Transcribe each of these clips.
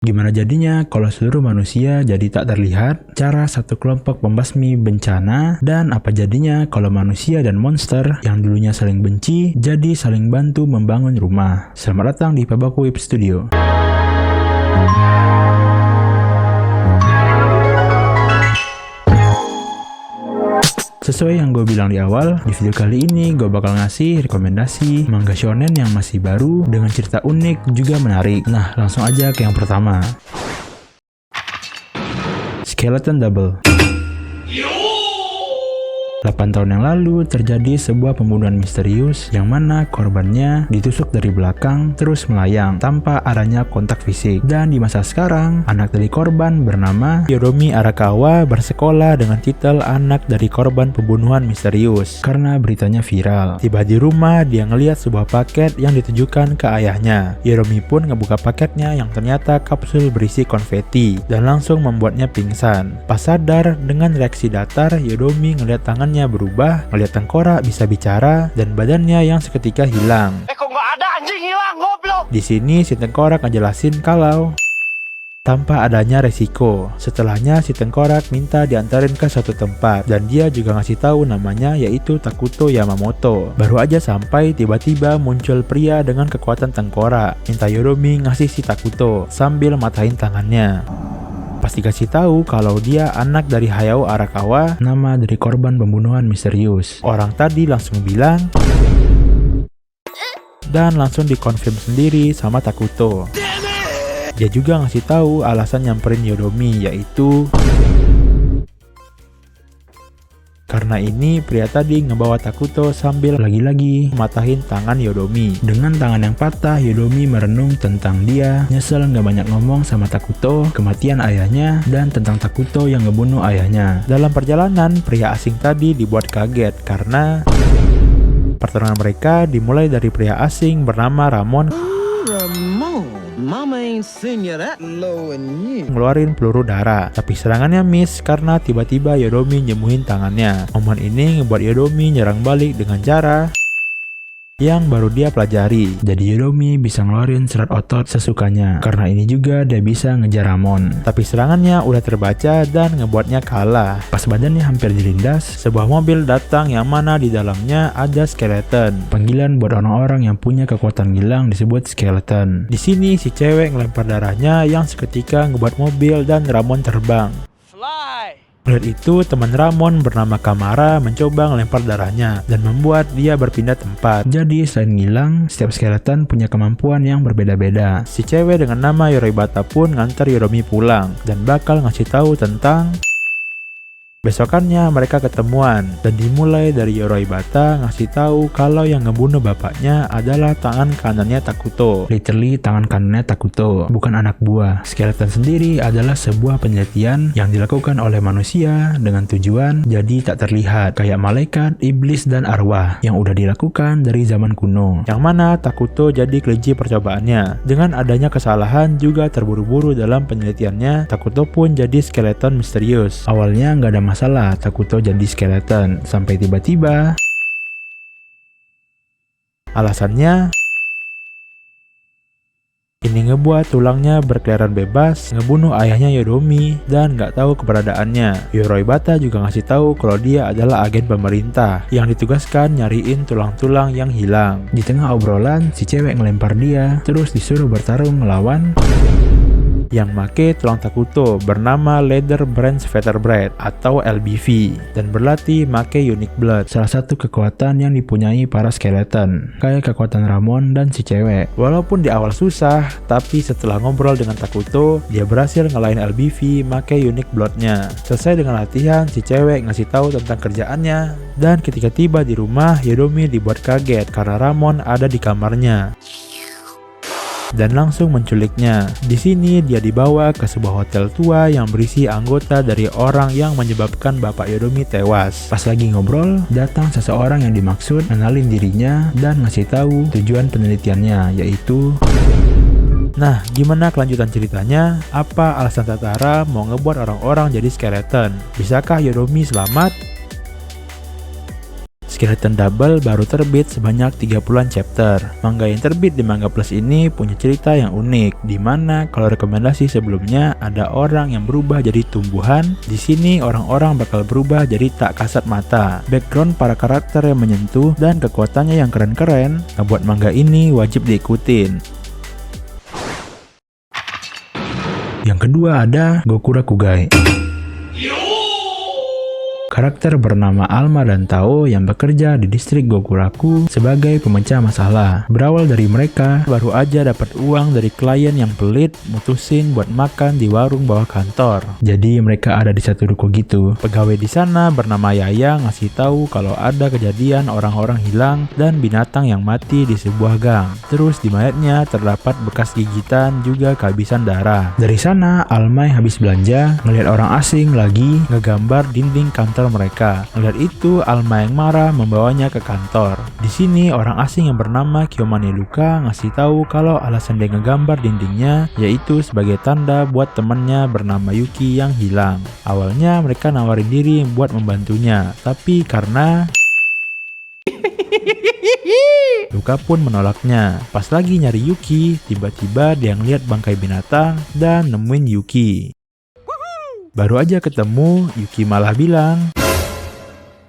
Gimana jadinya kalau seluruh manusia jadi tak terlihat, cara satu kelompok membasmi bencana, dan apa jadinya kalau manusia dan monster yang dulunya saling benci jadi saling bantu membangun rumah. Selamat datang di Pabaku Web Studio. Sesuai yang gue bilang di awal, di video kali ini gue bakal ngasih rekomendasi manga shonen yang masih baru dengan cerita unik juga menarik. Nah, langsung aja ke yang pertama. Skeleton Double. 8 tahun yang lalu terjadi sebuah pembunuhan misterius yang mana korbannya ditusuk dari belakang terus melayang tanpa adanya kontak fisik. Dan di masa sekarang, anak dari korban bernama Yodomi Arakawa bersekolah dengan titel anak dari korban pembunuhan misterius karena beritanya viral. Tiba di rumah, dia ngelihat sebuah paket yang ditujukan ke ayahnya. Yodomi pun ngebuka paketnya yang ternyata kapsul berisi konfeti dan langsung membuatnya pingsan. Pas sadar, dengan reaksi datar, Yodomi ngelihat tangan berubah, melihat tengkorak bisa bicara, dan badannya yang seketika hilang. Kok nggak ada anjing hilang, goblok? Di sini si tengkorak ngejelasin kalau tanpa adanya resiko. Setelahnya si tengkorak minta diantarin ke suatu tempat dan dia juga ngasih tahu namanya, yaitu Takuto Yamamoto. Baru aja sampai tiba-tiba muncul pria dengan kekuatan tengkorak, minta Yodomi ngasih si Takuto sambil matahin tangannya. Pas dikasih tahu kalau dia anak dari Hayao Arakawa, nama dari korban pembunuhan misterius. Orang tadi langsung bilang dan langsung dikonfirm sendiri sama Takuto. Dia juga ngasih tahu alasan nyamperin Yodomi, yaitu karena ini pria tadi ngebawa Takuto sambil lagi-lagi matahin tangan Yodomi. Dengan tangan yang patah, Yodomi merenung tentang dia nyesel nggak banyak ngomong sama Takuto, kematian ayahnya, dan tentang Takuto yang ngebunuh ayahnya. Dalam perjalanan, pria asing tadi dibuat kaget karena pertarungan mereka dimulai dari pria asing bernama Ramon ngeluarin peluru darah, tapi serangannya miss karena tiba-tiba Yodomi nyembuhin tangannya. Momen ini ngebuat Yodomi nyerang balik dengan cara yang baru dia pelajari. Jadi Yodomi bisa ngeluarin serat otot sesukanya. Karena ini juga dia bisa ngejar Ramon. Tapi serangannya udah terbaca dan ngebuatnya kalah. Pas badannya hampir dilindas, sebuah mobil datang yang mana di dalamnya ada skeleton. Panggilan buat orang-orang yang punya kekuatan gilang disebut skeleton. Di sini si cewek ngelempar darahnya yang seketika ngebuat mobil dan Ramon terbang. Melihat itu, teman Ramon bernama Kamara mencoba ngelempar darahnya dan membuat dia berpindah tempat. Jadi selain ngilang, setiap skeleton punya kemampuan yang berbeda-beda. Si cewek dengan nama Yoroibata pun nganter Yodomi pulang dan bakal ngasih tahu tentang besokannya mereka ketemuan, dan dimulai dari Yoroibata ngasih tahu kalau yang ngebunuh bapaknya adalah tangan kanannya Takuto. Literally tangan kanannya Takuto, bukan anak buah. Skeleton sendiri adalah sebuah penelitian yang dilakukan oleh manusia dengan tujuan jadi tak terlihat, kayak malaikat, iblis, dan arwah yang udah dilakukan dari zaman kuno. Yang mana Takuto jadi kelinci percobaannya. Dengan adanya kesalahan juga terburu-buru dalam penelitiannya, Takuto pun jadi skeleton misterius. Awalnya nggak ada masalah Takuto jadi skeleton, sampai tiba-tiba alasannya ini ngebuat tulangnya berkeliaran bebas, ngebunuh ayahnya Yodomi, dan nggak tahu keberadaannya. Yoroibata juga ngasih tahu kalau dia adalah agen pemerintah yang ditugaskan nyariin tulang-tulang yang hilang. Di tengah obrolan, si cewek ngelempar dia, terus disuruh bertarung melawan yang make tulang Takuto bernama Leather Branch Vertebrate atau LBV dan berlatih make Unique Blood, salah satu kekuatan yang dipunyai para skeleton, kayak kekuatan Ramon dan si cewek. Walaupun di awal susah, tapi setelah ngobrol dengan Takuto, dia berhasil ngalahin LBV make Unique Bloodnya. Selesai dengan latihan, si cewek ngasih tahu tentang kerjaannya, dan ketika tiba di rumah, Yodomi dibuat kaget karena Ramon ada di kamarnya dan langsung menculiknya. Di sini dia dibawa ke sebuah hotel tua yang berisi anggota dari orang yang menyebabkan bapak Yodomi tewas. Pas lagi ngobrol, datang seseorang yang dimaksud kenalin dirinya dan ngasih tahu tujuan penelitiannya, yaitu nah, gimana kelanjutan ceritanya? Apa alasan Tatara mau ngebuat orang-orang jadi skeleton? Bisakah Yodomi selamat? Skeleton Double baru terbit sebanyak 30-an chapter. Manga yang terbit di Manga Plus ini punya cerita yang unik, dimana kalau rekomendasi sebelumnya ada orang yang berubah jadi tumbuhan, di sini orang-orang bakal berubah jadi tak kasat mata. Background para karakter yang menyentuh dan kekuatannya yang keren-keren ngebuat manga ini wajib diikutin. Yang kedua ada Goku Rakugai. Karakter bernama Alma dan Tao yang bekerja di distrik Gokuraku sebagai pemecah masalah. Berawal dari mereka baru aja dapat uang dari klien yang pelit, mutusin buat makan di warung bawah kantor. Jadi mereka ada di satu ruko gitu. Pegawai di sana bernama Yaya ngasih tahu kalau ada kejadian orang-orang hilang dan binatang yang mati di sebuah gang. Terus di mayatnya terdapat bekas gigitan juga kehabisan darah. Dari sana Alma yang habis belanja ngelihat orang asing lagi ngegambar dinding kantor mereka. Melihat itu, Alma yang marah membawanya ke kantor. Di sini orang asing yang bernama Kiyomane Luka ngasih tahu kalau alasan dia ngegambar dindingnya yaitu sebagai tanda buat temannya bernama Yuki yang hilang. Awalnya mereka nawarin diri buat membantunya, tapi karena Luka pun menolaknya. Pas lagi nyari Yuki, tiba-tiba dia ngeliat bangkai binatang dan nemuin Yuki. Baru aja ketemu, Yuki malah bilang.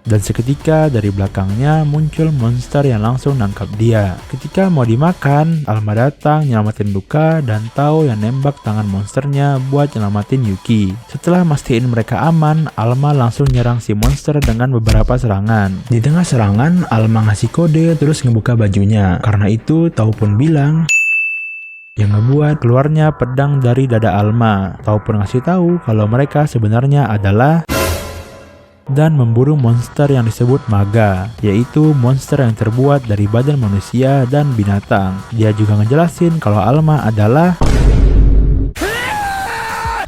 Dan seketika dari belakangnya muncul monster yang langsung nangkap dia. Ketika mau dimakan, Alma datang nyelamatin Luka dan Tao yang nembak tangan monsternya buat nyelamatin Yuki. Setelah mastiin mereka aman, Alma langsung nyerang si monster dengan beberapa serangan. Di tengah serangan, Alma ngasih kode terus ngebuka bajunya. Karena itu Tao pun bilang, yang ngebuat keluarnya pedang dari dada Alma. Tao pun ngasih tahu kalau mereka sebenarnya adalah dan memburu monster yang disebut Maga, yaitu monster yang terbuat dari badan manusia dan binatang. Dia juga ngejelasin kalau Alma adalah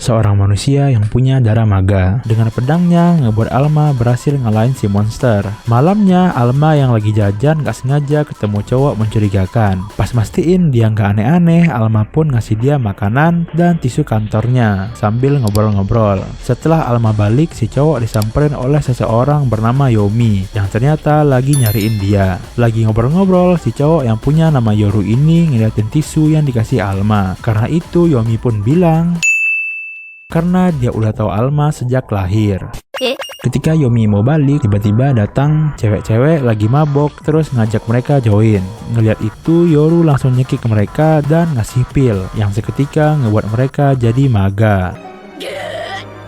seorang manusia yang punya darah Maga. Dengan pedangnya ngebuat Alma berhasil ngalahin si monster. Malamnya Alma yang lagi jajan gak sengaja ketemu cowok mencurigakan. Pas mastiin dia gak aneh-aneh, Alma pun ngasih dia makanan dan tisu kantornya sambil ngobrol-ngobrol. Setelah Alma balik, si cowok disamperin oleh seseorang bernama Yomi yang ternyata lagi nyariin dia. Lagi ngobrol-ngobrol, si cowok yang punya nama Yoru ini ngeliatin tisu yang dikasih Alma. Karena itu Yomi pun bilang karena dia udah tahu Alma sejak lahir. Ketika Yomi mau balik, tiba-tiba datang cewek-cewek lagi mabok terus ngajak mereka join. Ngeliat itu, Yoru langsung nyekik ke mereka dan ngasih pil yang seketika ngebuat mereka jadi Maga.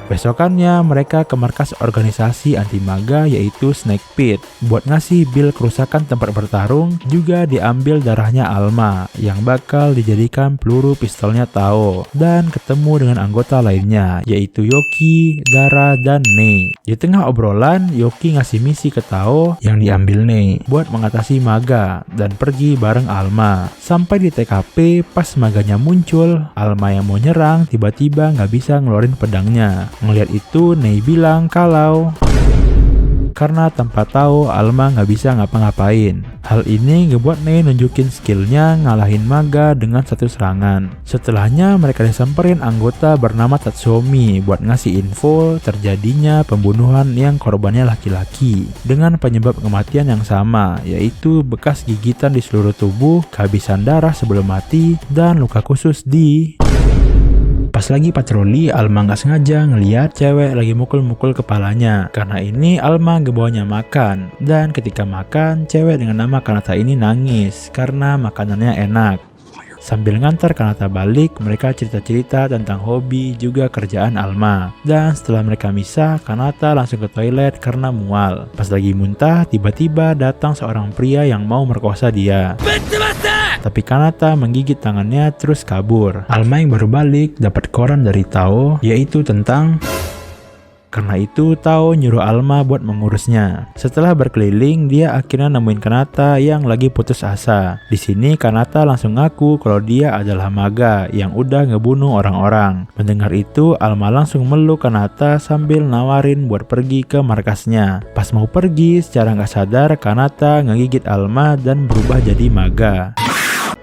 Besokannya mereka ke markas organisasi anti Maga yaitu Snake Pit. Buat ngasih bil kerusakan tempat bertarung, juga diambil darahnya Alma yang bakal dijadikan peluru pistolnya Tao. Dan ketemu dengan anggota lainnya yaitu Yoki, Dara, dan Nei. Di tengah obrolan, Yoki ngasih misi ke Tao yang diambil Nei buat mengatasi Maga dan pergi bareng Alma. Sampai di TKP, pas Maganya muncul, Alma yang mau nyerang tiba-tiba nggak bisa ngeluarin pedangnya. Ngeliat itu, Nei bilang kalau karena tanpa Tao, Alma nggak bisa ngapa-ngapain. Hal ini ngebuat Nei nunjukin skillnya ngalahin Maga dengan satu serangan. Setelahnya mereka disamperin anggota bernama Tatsuomi buat ngasih info terjadinya pembunuhan yang korbannya laki-laki dengan penyebab kematian yang sama, yaitu bekas gigitan di seluruh tubuh, kehabisan darah sebelum mati, dan luka khusus di... Pas lagi patroli, Alma nggak sengaja ngeliat cewek lagi mukul-mukul kepalanya. Karena ini Alma ngebawanya makan. Dan ketika makan, cewek dengan nama Kanata ini nangis karena makanannya enak. Sambil ngantar Kanata balik, mereka cerita-cerita tentang hobi juga kerjaan Alma. Dan setelah mereka misah, Kanata langsung ke toilet karena mual. Pas lagi muntah, tiba-tiba datang seorang pria yang mau merkosa dia. Tapi Kanata menggigit tangannya terus kabur. Alma yang baru balik dapat koran dari Tao yaitu tentang... Karena itu Tao nyuruh Alma buat mengurusnya. Setelah berkeliling, dia akhirnya nemuin Kanata yang lagi putus asa. Di sini Kanata langsung ngaku kalau dia adalah Maga yang udah ngebunuh orang-orang. Mendengar itu, Alma langsung meluk Kanata sambil nawarin buat pergi ke markasnya. Pas mau pergi, secara nggak sadar Kanata ngegigit Alma dan berubah jadi Maga.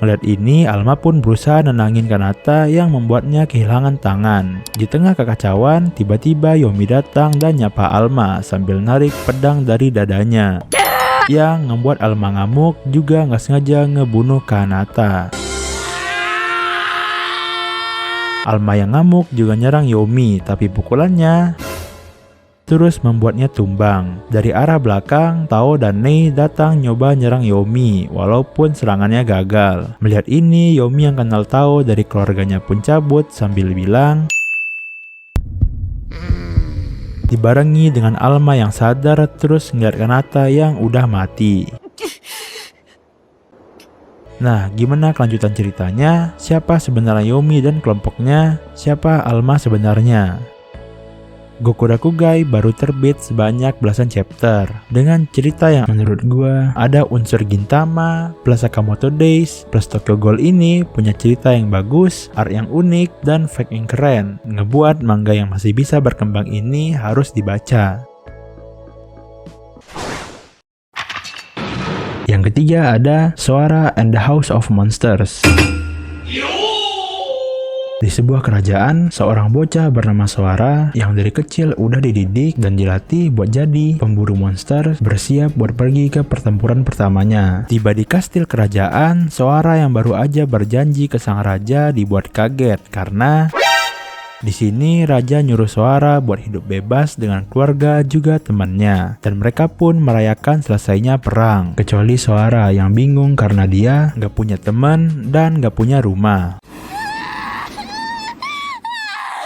Melihat ini, Alma pun berusaha nenangin Kanata yang membuatnya kehilangan tangan. Di tengah kekacauan, tiba-tiba Yomi datang dan nyapa Alma sambil narik pedang dari dadanya. yang ngebuat Alma ngamuk juga nggak sengaja ngebunuh Kanata. Alma yang ngamuk juga nyerang Yomi, tapi pukulannya terus membuatnya tumbang. Dari arah belakang, Tao dan Nei datang nyoba nyerang Yomi, walaupun serangannya gagal. Melihat ini, Yomi yang kenal Tao dari keluarganya pun cabut sambil bilang, dibarengi dengan Alma yang sadar terus ngeliat Kanata yang udah mati. Nah, gimana kelanjutan ceritanya? Siapa sebenarnya Yomi dan kelompoknya? Siapa Alma sebenarnya? Goku Rakugai baru terbit sebanyak belasan chapter dengan cerita yang menurut gua ada unsur Gintama plus Sakamoto Days plus Tokyo Ghoul ini punya cerita yang bagus, art yang unik, dan fact yang keren, ngebuat manga yang masih bisa berkembang ini harus dibaca. Yang ketiga ada Sora and the House of Monsters. Di sebuah kerajaan, seorang bocah bernama Sora yang dari kecil udah dididik dan dilatih buat jadi pemburu monster bersiap buat pergi ke pertempuran pertamanya. Tiba di kastil kerajaan, Sora yang baru aja berjanji ke sang raja dibuat kaget karena di sini raja nyuruh Sora buat hidup bebas dengan keluarga juga temannya, dan mereka pun merayakan selesainya perang. Kecuali Sora yang bingung karena dia nggak punya teman dan nggak punya rumah.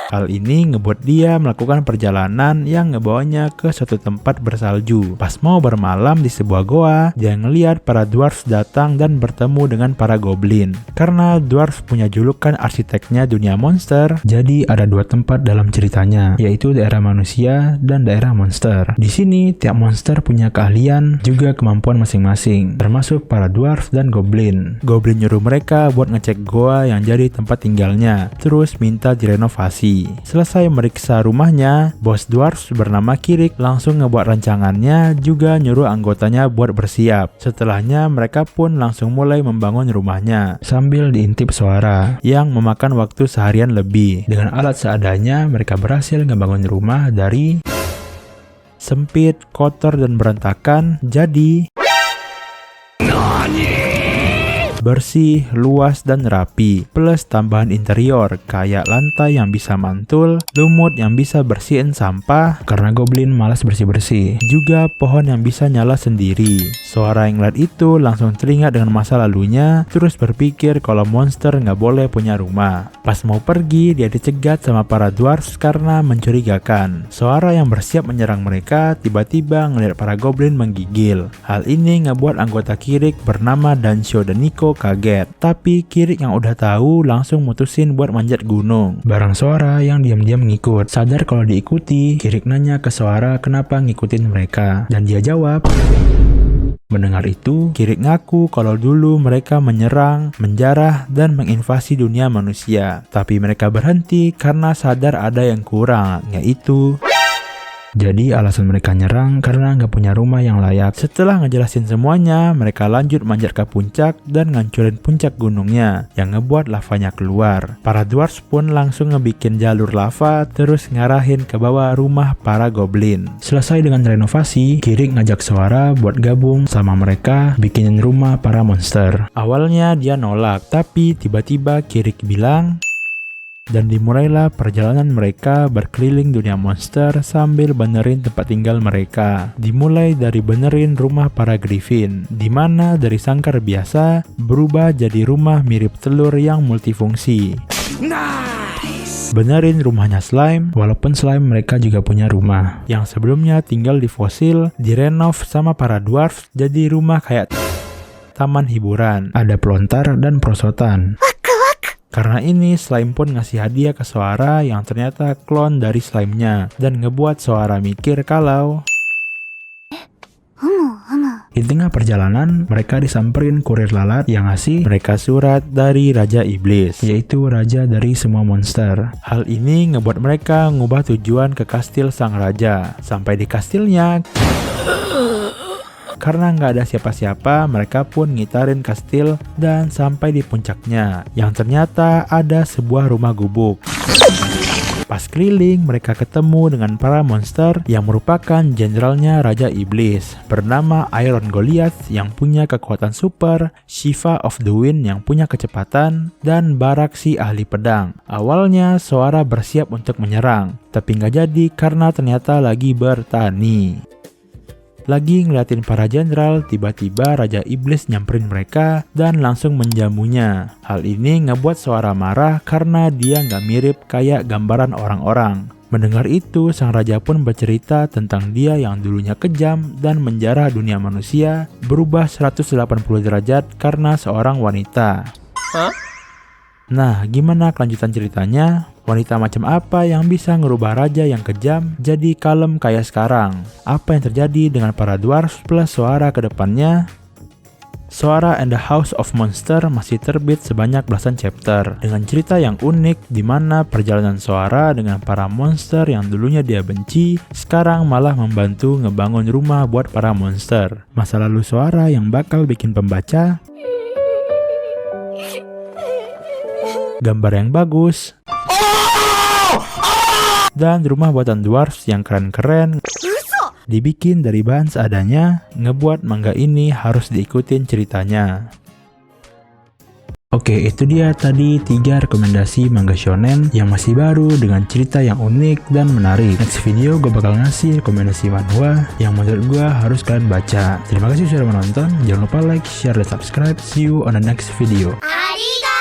Hal ini ngebuat dia melakukan perjalanan yang ngebawanya ke suatu tempat bersalju. Pas mau bermalam di sebuah goa, dia ngeliat para dwarf datang dan bertemu dengan para goblin. Karena dwarf punya julukan arsiteknya dunia monster, jadi ada dua tempat dalam ceritanya, yaitu daerah manusia dan daerah monster. Di sini tiap monster punya keahlian juga kemampuan masing-masing, termasuk para dwarf dan goblin. Goblin nyuruh mereka buat ngecek goa yang jadi tempat tinggalnya, terus minta direnovasi. Selesai meriksa rumahnya, bos dwarf bernama Kirik langsung ngebuat rancangannya, juga nyuruh anggotanya buat bersiap. Setelahnya mereka pun langsung mulai membangun rumahnya sambil diintip Sora yang memakan waktu seharian lebih. Dengan alat seadanya mereka berhasil ngebangun rumah dari sempit, kotor, dan berantakan jadi bersih, luas, dan rapi, plus tambahan interior kayak lantai yang bisa mantul, lumut yang bisa bersihin sampah karena goblin malas bersih-bersih, juga pohon yang bisa nyala sendiri. Sora yang lihat itu langsung teringat dengan masa lalunya, terus berpikir kalau monster nggak boleh punya rumah. Pas mau pergi, dia dicegat sama para dwarfs karena mencurigakan. Sora yang bersiap menyerang mereka tiba-tiba ngelihat para goblin menggigil. Hal ini ngebuat anggota Kirik bernama Dansho dan Nico kaget, tapi Kirik yang udah tahu langsung mutusin buat manjat gunung. Barang Sora yang diam-diam ngikut. Sadar kalau diikuti, Kirik nanya ke Sora kenapa ngikutin mereka, dan dia jawab. Mendengar itu, Kirik ngaku kalau dulu mereka menyerang, menjarah, dan menginvasi dunia manusia. Tapi mereka berhenti karena sadar ada yang kurang, yaitu jadi alasan mereka nyerang karena nggak punya rumah yang layak. Setelah ngejelasin semuanya, mereka lanjut manjat ke puncak dan ngancurin puncak gunungnya yang ngebuat lavanya keluar. Para dwarfs pun langsung ngebikin jalur lava terus ngarahin ke bawah rumah para goblin. Selesai dengan renovasi, Kirik ngajak Sora buat gabung sama mereka bikinin rumah para monster. Awalnya dia nolak, tapi tiba-tiba Kirik bilang, dan dimulailah perjalanan mereka berkeliling dunia monster sambil benerin tempat tinggal mereka. Dimulai dari benerin rumah para griffin, dimana dari sangkar biasa berubah jadi rumah mirip telur yang multifungsi. Nice. Benerin rumahnya slime, walaupun slime mereka juga punya rumah. Yang sebelumnya tinggal di fosil, direnov sama para dwarf jadi rumah kayak taman hiburan. Ada pelontar dan perosotan. Karena ini, slime pun ngasih hadiah ke Sora yang ternyata klon dari slime-nya, dan ngebuat Sora mikir kalau di tengah perjalanan, mereka disamperin kurir lalat yang ngasih mereka surat dari Raja Iblis, yaitu raja dari semua monster. Hal ini ngebuat mereka ngubah tujuan ke kastil sang raja. Sampai di kastilnya, karena nggak ada siapa-siapa, mereka pun ngitarin kastil dan sampai di puncaknya, yang ternyata ada sebuah rumah gubuk. Pas keliling, mereka ketemu dengan para monster yang merupakan jenderalnya Raja Iblis bernama Iron Goliath yang punya kekuatan super, Shiva of the Wind yang punya kecepatan, dan Barak si ahli pedang. Awalnya Soara bersiap untuk menyerang, tapi nggak jadi karena ternyata lagi bertani. Lagi ngeliatin para jenderal, tiba-tiba Raja Iblis nyamperin mereka dan langsung menjamunya. Hal ini ngebuat Soara marah karena dia nggak mirip kayak gambaran orang-orang. Mendengar itu, sang raja pun bercerita tentang dia yang dulunya kejam dan menjarah dunia manusia berubah 180 derajat karena seorang wanita. Nah, gimana kelanjutan ceritanya? Wanita macam apa yang bisa ngerubah raja yang kejam jadi kalem kayak sekarang? Apa yang terjadi dengan para dwarf plus Soara ke depannya? Soara and the House of Monster masih terbit sebanyak belasan chapter dengan cerita yang unik di mana perjalanan Soara dengan para monster yang dulunya dia benci sekarang malah membantu ngebangun rumah buat para monster. Masa lalu Soara yang bakal bikin pembaca gambar yang bagus dan rumah buatan dwarfs yang keren-keren dibikin dari bahan seadanya, ngebuat manga ini harus diikutin ceritanya. Oke, itu dia tadi 3 rekomendasi manga shonen yang masih baru dengan cerita yang unik dan menarik. Next video gue bakal ngasih rekomendasi manhwa yang menurut gue harus kalian baca. Terima kasih sudah menonton, jangan lupa like, share, dan subscribe. See you on the next video. Arigato!